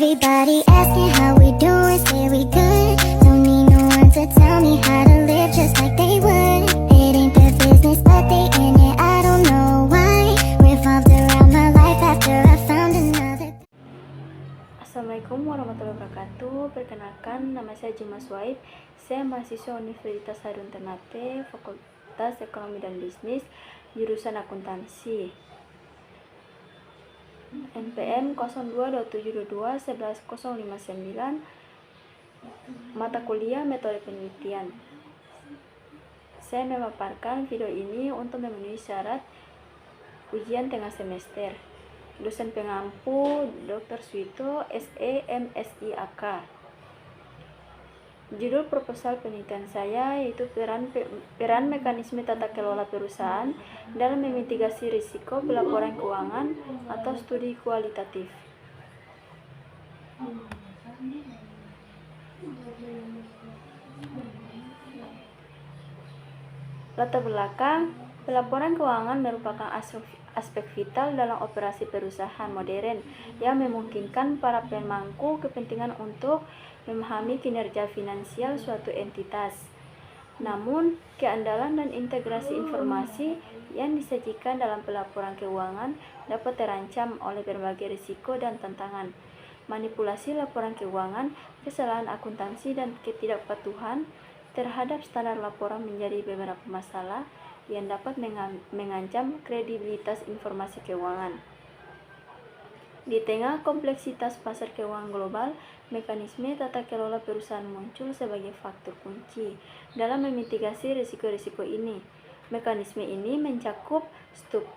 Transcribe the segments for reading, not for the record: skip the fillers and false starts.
Everybody asking how we doing, say we good. Don't need no one to tell me how to live just like they would. It ain't their business, but they in it, I don't know why. Revolved around my life after I found another. Assalamualaikum warahmatullahi wabarakatuh. Perkenalkan, nama saya Juma Swaib. Saya mahasiswa Universitas Harun Ternate, Fakultas Ekonomi dan Bisnis, jurusan akuntansi. NPM 02.722 mata kuliah metode penelitian. Saya memaparkan video ini untuk memenuhi syarat ujian tengah semester. Dosen pengampu Dr. Suito, SE, MSI, AK. Judul proposal penelitian saya yaitu peran mekanisme tata kelola perusahaan dalam memitigasi risiko pelaporan keuangan atau studi kualitatif. Latar belakang, pelaporan keuangan merupakan aspek vital dalam operasi perusahaan modern yang memungkinkan para pemangku kepentingan untuk memahami kinerja finansial suatu entitas. Namun, keandalan dan integrasi informasi yang disajikan dalam pelaporan keuangan dapat terancam oleh berbagai risiko dan tantangan. Manipulasi laporan keuangan, kesalahan akuntansi, dan ketidakpatuhan terhadap standar laporan menjadi beberapa masalah yang dapat mengancam kredibilitas informasi keuangan. Di tengah kompleksitas pasar keuangan global, mekanisme tata kelola perusahaan muncul sebagai faktor kunci dalam memitigasi risiko-risiko ini. Mekanisme ini mencakup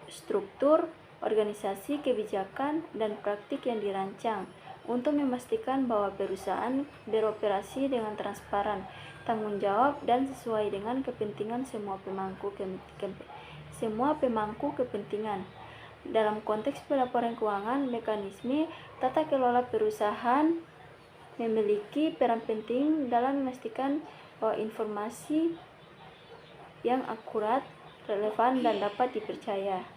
struktur, organisasi, kebijakan, dan praktik yang dirancang untuk memastikan bahwa perusahaan beroperasi dengan transparan, tanggung jawab, dan sesuai dengan kepentingan semua pemangku kepentingan. Dalam konteks pelaporan keuangan, mekanisme tata kelola perusahaan memiliki peran penting dalam memastikan bahwa informasi yang akurat, relevan, dan dapat dipercaya.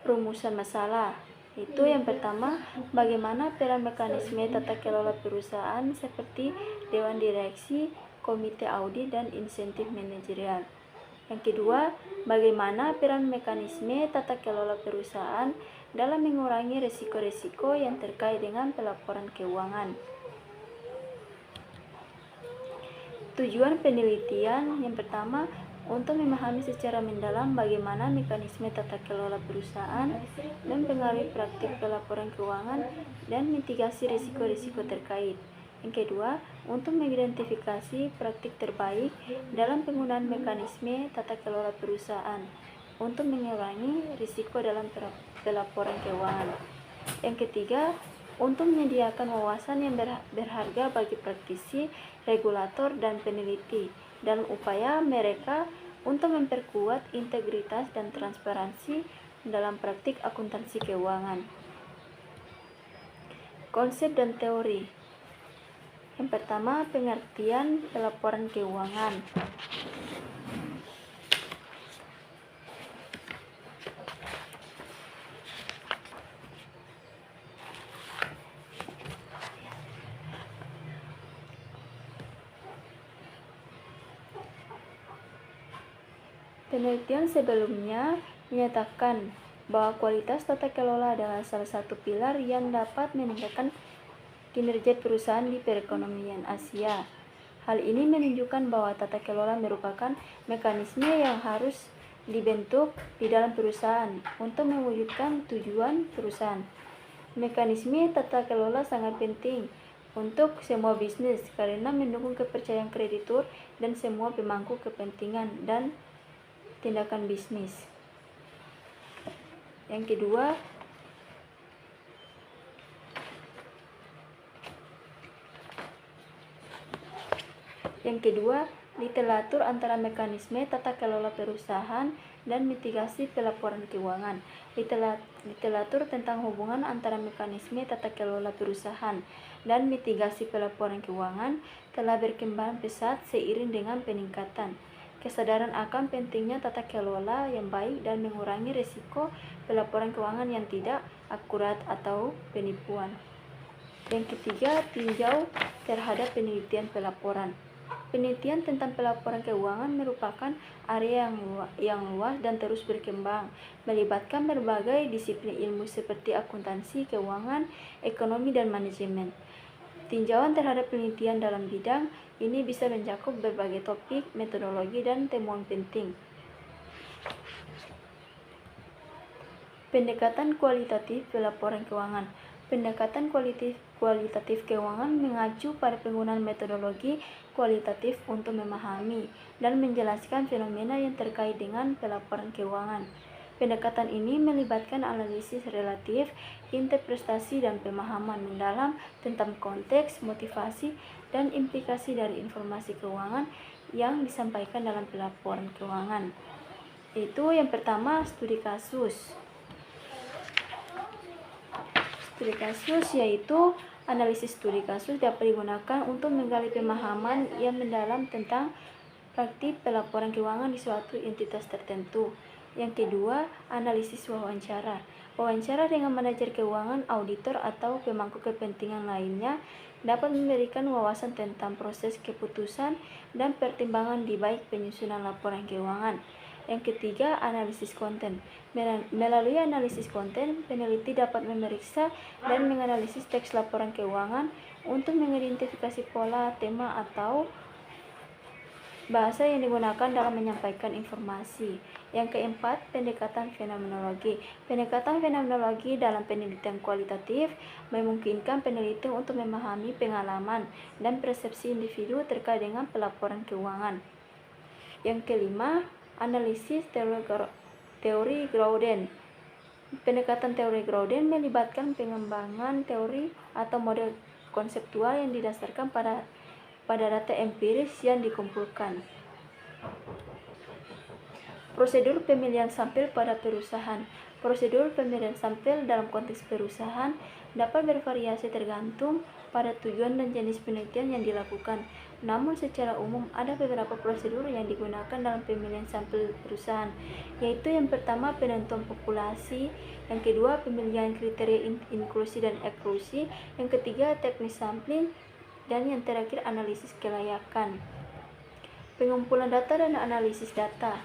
Rumusan masalah itu yang pertama, bagaimana peran mekanisme tata kelola perusahaan seperti dewan direksi, komite audit, dan insentif manajerial. Yang kedua, bagaimana peran mekanisme tata kelola perusahaan dalam mengurangi risiko-risiko yang terkait dengan pelaporan keuangan. Tujuan penelitian yang pertama, untuk memahami secara mendalam bagaimana mekanisme tata kelola perusahaan dan pengaruh praktik pelaporan keuangan dan mitigasi risiko-risiko terkait. Yang kedua, untuk mengidentifikasi praktik terbaik dalam penggunaan mekanisme tata kelola perusahaan untuk mengurangi risiko dalam pelaporan keuangan. Yang ketiga, untuk menyediakan wawasan yang berharga bagi praktisi, regulator, dan peneliti dalam upaya mereka untuk memperkuat integritas dan transparansi dalam praktik akuntansi keuangan. Konsep dan teori. Yang pertama, pengertian pelaporan keuangan. Penelitian sebelumnya menyatakan bahwa kualitas tata kelola adalah salah satu pilar yang dapat meningkatkan kinerja perusahaan di perekonomian Asia. Hal ini menunjukkan bahwa tata kelola merupakan mekanisme yang harus dibentuk di dalam perusahaan untuk mewujudkan tujuan perusahaan. Mekanisme tata kelola sangat penting untuk semua bisnis karena mendukung kepercayaan kreditur dan semua pemangku kepentingan dan tindakan bisnis. Yang kedua, literatur antara mekanisme tata kelola perusahaan dan mitigasi pelaporan keuangan. Literatur tentang hubungan antara mekanisme tata kelola perusahaan dan mitigasi pelaporan keuangan telah berkembang pesat seiring dengan peningkatan kesadaran akan pentingnya tata kelola yang baik dan mengurangi risiko pelaporan keuangan yang tidak akurat atau penipuan. Yang ketiga, tinjau terhadap penelitian pelaporan. Penelitian tentang pelaporan keuangan merupakan area yang luas dan terus berkembang, melibatkan berbagai disiplin ilmu seperti akuntansi, keuangan, ekonomi, dan manajemen. Tinjauan terhadap penelitian dalam bidang ini bisa mencakup berbagai topik, metodologi, dan temuan penting. Pendekatan kualitatif pelaporan keuangan. Pendekatan kualitatif keuangan mengacu pada penggunaan metodologi kualitatif untuk memahami dan menjelaskan fenomena yang terkait dengan pelaporan keuangan. Pendekatan ini melibatkan analisis relatif, interpretasi, dan pemahaman mendalam tentang konteks, motivasi, dan implikasi dari informasi keuangan yang disampaikan dalam pelaporan keuangan. Itu yang pertama, studi kasus. Studi kasus yaitu analisis studi kasus dapat digunakan untuk menggali pemahaman yang mendalam tentang praktik pelaporan keuangan di suatu entitas tertentu. Yang kedua, analisis wawancara. Wawancara dengan manajer keuangan, auditor, atau pemangku kepentingan lainnya dapat memberikan wawasan tentang proses keputusan dan pertimbangan di balik penyusunan laporan keuangan. Yang ketiga, analisis konten. Melalui analisis konten, peneliti dapat memeriksa dan menganalisis teks laporan keuangan untuk mengidentifikasi pola, tema, atau bahasa yang digunakan dalam menyampaikan informasi. Yang keempat, pendekatan fenomenologi. Pendekatan fenomenologi dalam penelitian kualitatif memungkinkan peneliti untuk memahami pengalaman dan persepsi individu terkait dengan pelaporan keuangan. Yang kelima, analisis teori Grouden. Pendekatan teori Grouden melibatkan pengembangan teori atau model konseptual yang didasarkan pada data empiris yang dikumpulkan. Prosedur pemilihan sampel pada perusahaan. Prosedur pemilihan sampel dalam konteks perusahaan dapat bervariasi tergantung pada tujuan dan jenis penelitian yang dilakukan. Namun secara umum ada beberapa prosedur yang digunakan dalam pemilihan sampel perusahaan, yaitu yang pertama penentuan populasi, yang kedua pemilihan kriteria inklusi dan eksklusi, yang ketiga teknis sampling, dan yang terakhir analisis kelayakan. Pengumpulan data dan analisis data,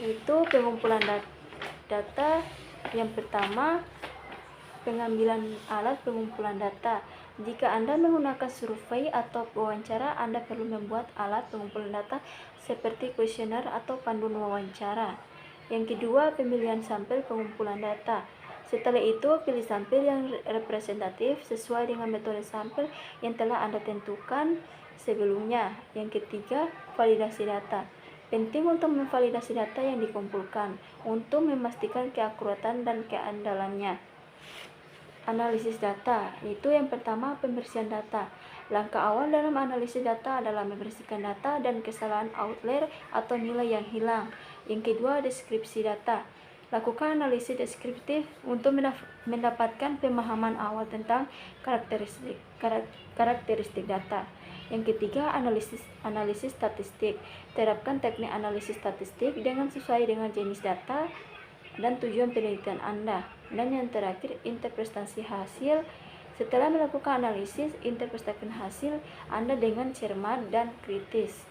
yaitu pengumpulan data yang pertama pengambilan alat pengumpulan data. Jika Anda menggunakan survei atau wawancara, Anda perlu membuat alat pengumpulan data seperti kuesioner atau panduan wawancara. Yang kedua, pemilihan sampel pengumpulan data. Setelah itu, pilih sampel yang representatif sesuai dengan metode sampel yang telah Anda tentukan sebelumnya. Yang ketiga, validasi data. Penting untuk memvalidasi data yang dikumpulkan untuk memastikan keakuratan dan keandalannya. Analisis data, yaitu yang pertama pembersihan data. Langkah awal dalam analisis data adalah membersihkan data dan kesalahan outlier atau nilai yang hilang. Yang kedua, deskripsi data. Lakukan analisis deskriptif untuk mendapatkan pemahaman awal tentang karakteristik data. Yang ketiga, analisis statistik. Terapkan teknik analisis statistik dengan sesuai dengan jenis data dan tujuan penelitian Anda. Dan yang terakhir, interpretasi hasil. Setelah melakukan analisis, interpretasikan hasil Anda dengan cermat dan kritis.